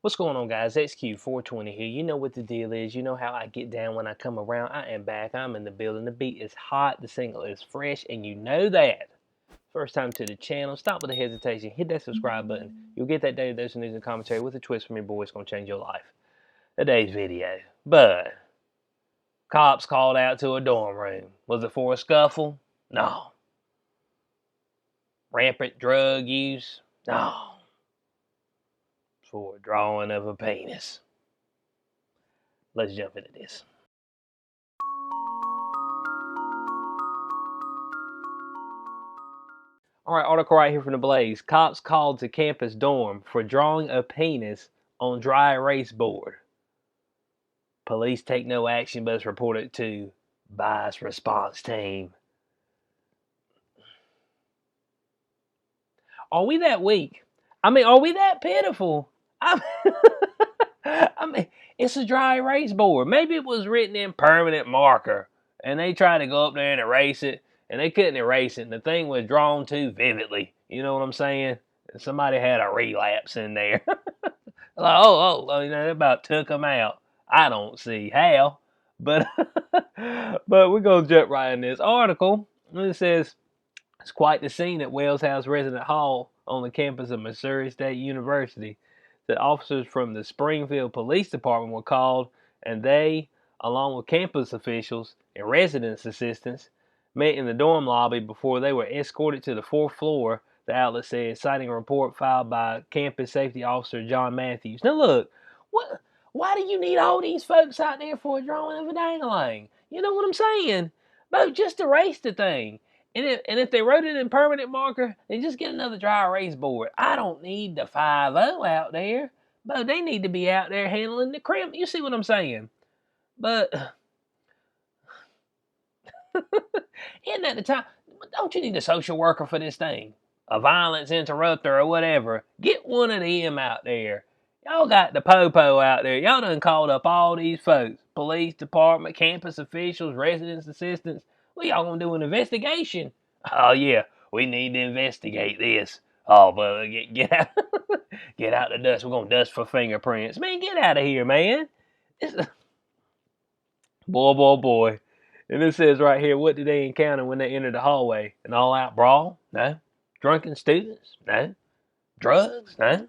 What's going on, guys? XQ420 here. You know what the deal is. You know how I get down when I come around. I am back. I'm in the building. The beat is hot. The single is fresh. And you know that. First time to the channel. Stop with the hesitation. Hit that subscribe button. You'll get that daily dose of news and commentary with a twist from your boy. It's going to change your life. Today's video. But cops called out to a dorm room. Was it for a scuffle? No. Rampant drug use? No. For a drawing of a penis. Let's jump into this. All right, article right here from the Blaze. Cops called to campus dorm for drawing a penis on dry erase board. Police take no action, but it's reported to bias response team. Are we that weak? I mean, are we that pitiful? I mean, it's a dry erase board. Maybe it was written in permanent marker, and they tried to go up there and erase it, and they couldn't erase it, and the thing was drawn too vividly. You know what I'm saying? Somebody had a relapse in there. Like, you know, they about took them out. I don't see how, but but we're gonna jump right in this article. It says it's quite the scene at Wells House Resident Hall on the campus of Missouri State University. The officers from the Springfield Police Department were called, and they, along with campus officials and residence assistants, met in the dorm lobby before they were escorted to the fourth floor, the outlet said, citing a report filed by campus safety officer John Matthews. Now look, why do you need all these folks out there for a drawing of a dangling? You know what I'm saying? But just erase the thing. And if they wrote it in permanent marker, then just get another dry erase board. I don't need the 5-0 out there. But they need to be out there handling the crimp. You see what I'm saying? But isn't that the time? Don't you need a social worker for this thing? A violence interrupter or whatever. Get one of them out there. Y'all got the popo out there. Y'all done called up all these folks. Police department, campus officials, residence assistants. What y'all gonna do an investigation? Oh yeah, we need to investigate this. Oh, but get out, get out the dust. We're gonna dust for fingerprints. Man, get out of here, man. Boy. And it says right here, what did they encounter when they entered the hallway? An all-out brawl? No. Drunken students? No. Drugs? No.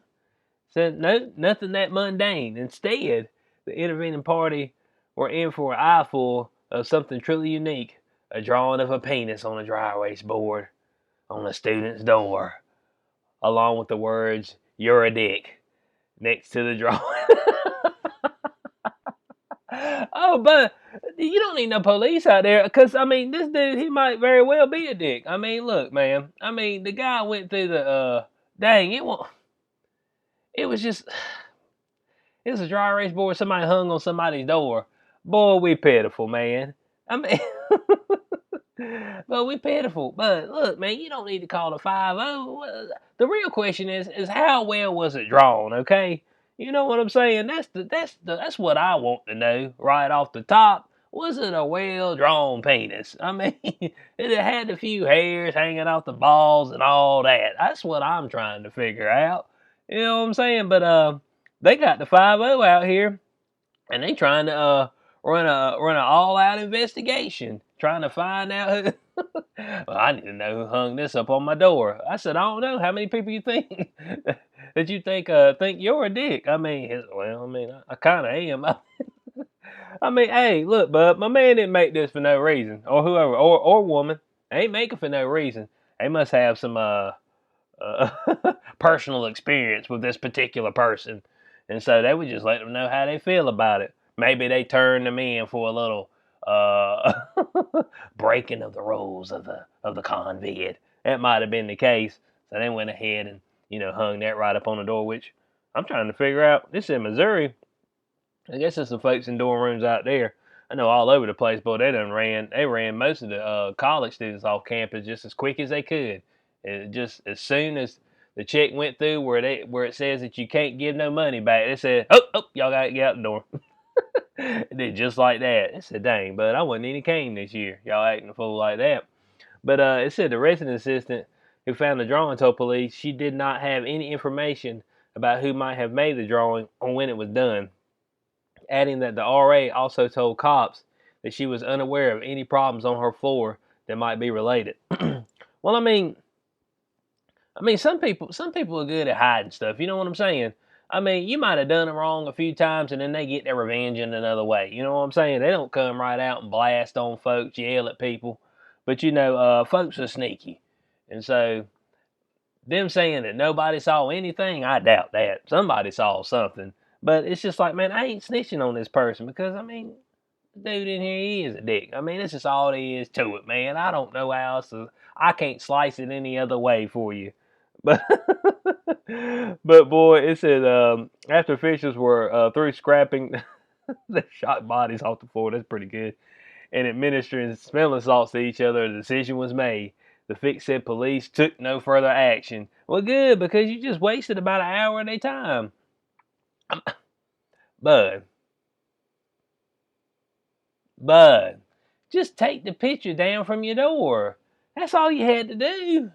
Said no, nothing that mundane. Instead, the intervening party were in for an eyeful of something truly unique. A drawing of a penis on a dry erase board on a student's door, along with the words, "You're a dick," next to the drawing. Oh, but you don't need no police out there, because, I mean, this dude, he might very well be a dick. I mean, look, man. I mean, the guy went through the, dang, it was just, it was a dry erase board somebody hung on somebody's door. Boy, we pitiful, man. I mean, but we pitiful. But look, man, you don't need to call the 5-0. The real question is how well was it drawn, okay? You know what I'm saying? That's what I want to know right off the top. Was it a well drawn penis? I mean, it had a few hairs hanging off the balls and all that. That's what I'm trying to figure out. You know what I'm saying? But they got the 5-0 out here, and they trying to run an all out investigation, trying to find out who. Well, I need to know who hung this up on my door. I said, I don't know. How many people you think that you think you're a dick? I mean, well, I mean, I kind of am. I mean, hey, look, bub, my man didn't make this for no reason, or whoever, or woman, they ain't making for no reason. They must have some personal experience with this particular person, and so they would just let them know how they feel about it. Maybe they turned them in for a little breaking of the rules of the convid. That might have been the case. So they went ahead and hung that right up on the door. Which I'm trying to figure out. This is in Missouri. I guess there's some folks in dorm rooms out there. I know all over the place, but they ran most of the college students off campus just as quick as they could. And just as soon as the check went through where it says that you can't give no money back, they said, oh, y'all gotta get out the door. It did just like that. I said, dang, but I wasn't any came this year. Y'all acting a fool like that. But it said the resident assistant who found the drawing told police she did not have any information about who might have made the drawing or when it was done, adding that the RA also told cops that she was unaware of any problems on her floor that might be related. Well, some people are good at hiding stuff. You know what I'm saying? I mean, you might have done it wrong a few times, and then they get their revenge in another way. You know what I'm saying? They don't come right out and blast on folks, yell at people, but folks are sneaky, and so them saying that nobody saw anything, I doubt that. Somebody saw something, but it's just like, man, I ain't snitching on this person because the dude in here, he is a dick. I mean, that's just all there is to it, man. I don't know how else I can't slice it any other way for you. But but boy, it said after officials were through scrapping the shot bodies off the floor, that's pretty good, and administering smelling salts to each other, the decision was made. The fix said police took no further action. Well, good, because you just wasted about an hour of their time. Bud, Bud, just take the picture down from your door. That's all you had to do.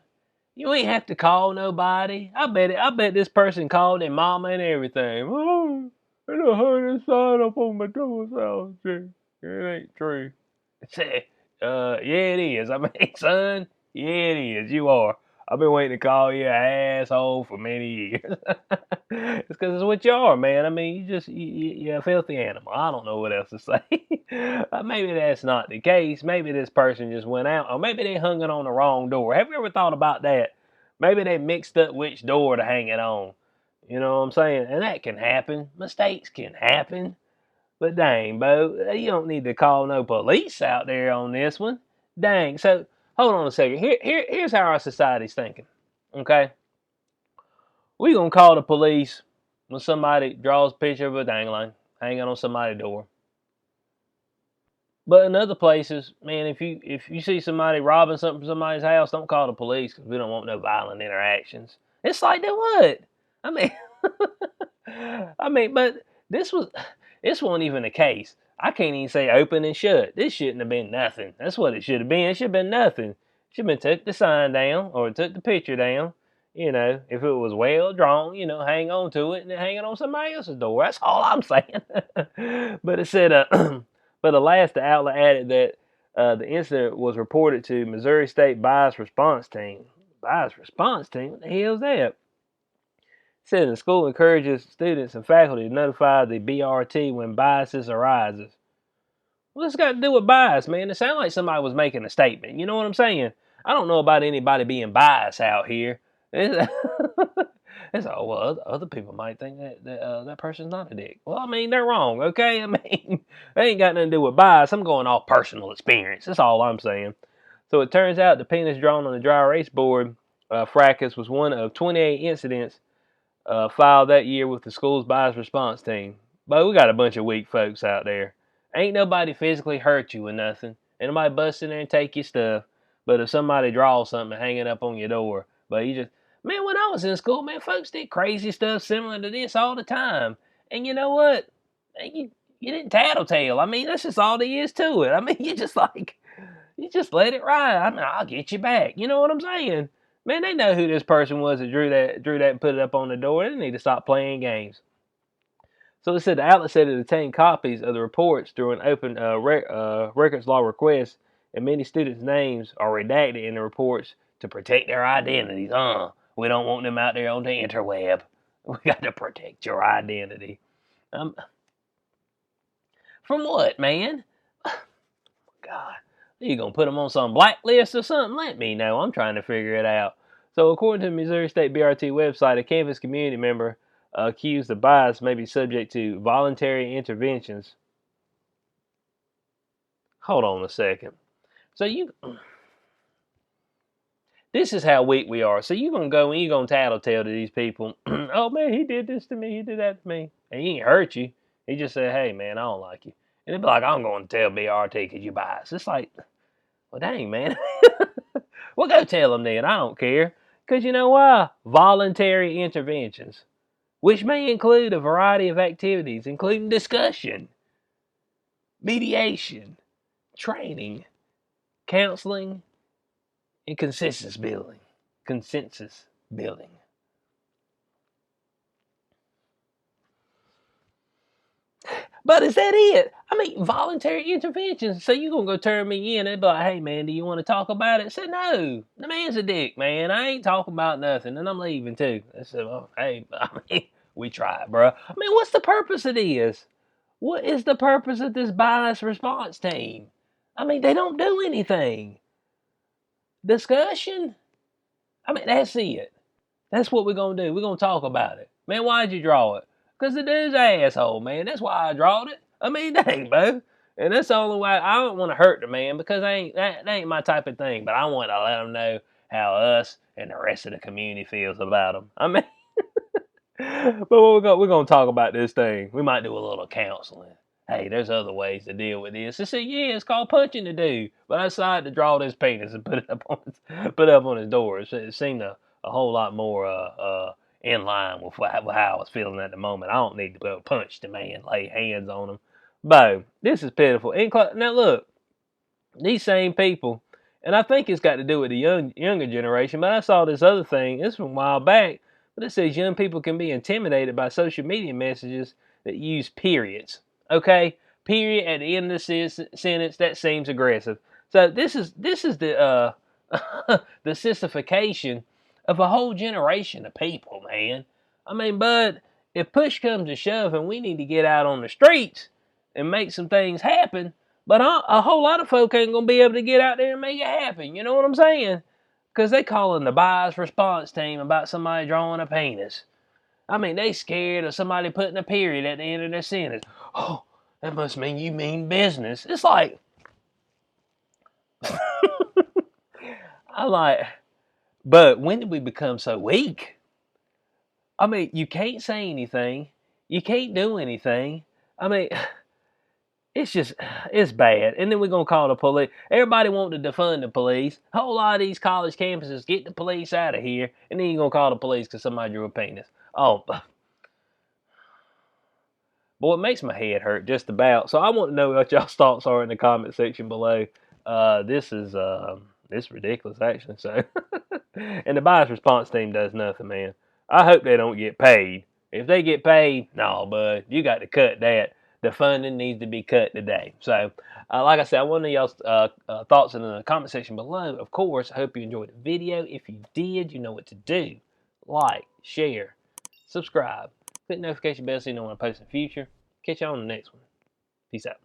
You ain't have to call nobody. I bet this person called their mama and everything. Oh, I done heard a sign up on my door's house. It ain't true. Say, yeah, it is. I mean, son, yeah, it is. You are. I've been waiting to call you an asshole for many years. It's because it's what you are, man. I mean, you're a filthy animal. I don't know what else to say. Maybe that's not the case. Maybe this person just went out, or maybe they hung it on the wrong door. Have you ever thought about that? Maybe they mixed up which door to hang it on. You know what I'm saying? And that can happen. Mistakes can happen. But dang, Bo, you don't need to call no police out there on this one. Dang. So hold on a second. Here's how our society's thinking. Okay, we gonna call the police when somebody draws a picture of a dangling hanging on somebody's door. But in other places, man, if you see somebody robbing something from somebody's house, don't call the police because we don't want no violent interactions. It's like they would. I mean, but this was this wasn't even the case. I can't even say open and shut. This shouldn't have been nothing. That's what it should have been. It should have been nothing. Should have been took the sign down or took the picture down. If it was well drawn, hang on to it and then hang it on somebody else's door. That's all I'm saying. But it said, but alas, the outlet added that the incident was reported to Missouri State Bias Response Team. Bias Response Team? What the hell is that? Said the school encourages students and faculty to notify the BRT when biases arises. Well, this got to do with bias, man. It sounded like somebody was making a statement. You know what I'm saying? I don't know about anybody being biased out here. It's all, well, other people might think that person's not a dick. Well, I mean, they're wrong, okay? I mean, they ain't got nothing to do with bias. I'm going off personal experience. That's all I'm saying. So it turns out the penis drawn on the dry erase board fracas was one of 28 incidents filed that year with the school's bias response team. But we got a bunch of weak folks out there. Ain't nobody physically hurt you with nothing. Ain't nobody bust in there and take your stuff. But if somebody draws something and hang it up on your door, but you just, man, when I was in school, man, folks did crazy stuff similar to this all the time. And you know what? You didn't tattletale. I mean, that's just all there is to it. I mean, you just let it ride. I mean, I'll get you back. You know what I'm saying? Man, they know who this person was that drew that and put it up on the door. They need to stop playing games. So it said the outlet said it obtained copies of the reports through an open records law request, and many students' names are redacted in the reports to protect their identities. We don't want them out there on the interweb. We got to protect your identity. From what, man? God, you gonna put them on some blacklist or something? Let me know. I'm trying to figure it out. So, according to the Missouri State BRT website, a campus community member accused of bias may be subject to voluntary interventions. Hold on a second. So this is how weak we are. So you gonna go and you gonna tattletale to these people? Oh man, he did this to me. He did that to me, and he ain't hurt you. He just said, "Hey man, I don't like you," and they'd be like, "I'm going to tell BRT because you biased." It's like, well, dang man. Well, go tell them then. I don't care. Because you know why? Voluntary interventions, which may include a variety of activities, including discussion, mediation, training, counseling, and consensus building. Consensus building. But is that it? I mean, voluntary intervention. So you gonna go turn me in and be like, hey man, do you want to talk about it? I said, no. The man's a dick, man. I ain't talking about nothing. And I'm leaving too. I said, well, hey, I mean, we tried, bro. I mean, what's the purpose of this? What is the purpose of this bias response team? I mean, they don't do anything. Discussion? I mean, that's it. That's what we're gonna do. We're gonna talk about it. Man, why'd you draw it? Because the dude's an asshole, man. That's why I drawed it. I mean, dang, bro. And that's the only way. I don't want to hurt the man because that ain't my type of thing. But I want to let him know how us and the rest of the community feels about him. I mean, but we're gonna talk about this thing. We might do a little counseling. Hey, there's other ways to deal with this. I said, yeah, it's called punching the dude. But I decided to draw this penis and put it up on his door. It seemed a whole lot more in line with how I was feeling at the moment. I don't need to go punch the man, lay hands on him. But this is pitiful. Now look, these same people, and I think it's got to do with the younger generation. But I saw this other thing. This from a while back, but it says young people can be intimidated by social media messages that use periods. Okay, period at the end of the sentence. That seems aggressive. So this is the the sissification of a whole generation of people, man. I mean, bud, if push comes to shove and we need to get out on the streets and make some things happen, but a whole lot of folk ain't gonna be able to get out there and make it happen. You know what I'm saying? Because they calling the bias response team about somebody drawing a penis. I mean, they scared of somebody putting a period at the end of their sentence. Oh, that must mean you mean business. It's like, I'm like, but when did we become so weak? I mean, you can't say anything. You can't do anything. I mean, it's bad. And then we're going to call the police. Everybody want to defund the police. A whole lot of these college campuses, get the police out of here. And then you're going to call the police because somebody drew a penis. Oh, boy, it makes my head hurt just about. So I want to know what y'all's thoughts are in the comment section below. This is ridiculous, actually. So, and the bias response team does nothing, man. I hope they don't get paid. If they get paid, no, bud, you got to cut that. The funding needs to be cut today. So, like I said, I want to know y'all's thoughts in the comment section below. Of course, I hope you enjoyed the video. If you did, you know what to do. Like, share, subscribe, click the notification bell so you know when I post in the future. Catch you on the next one. Peace out.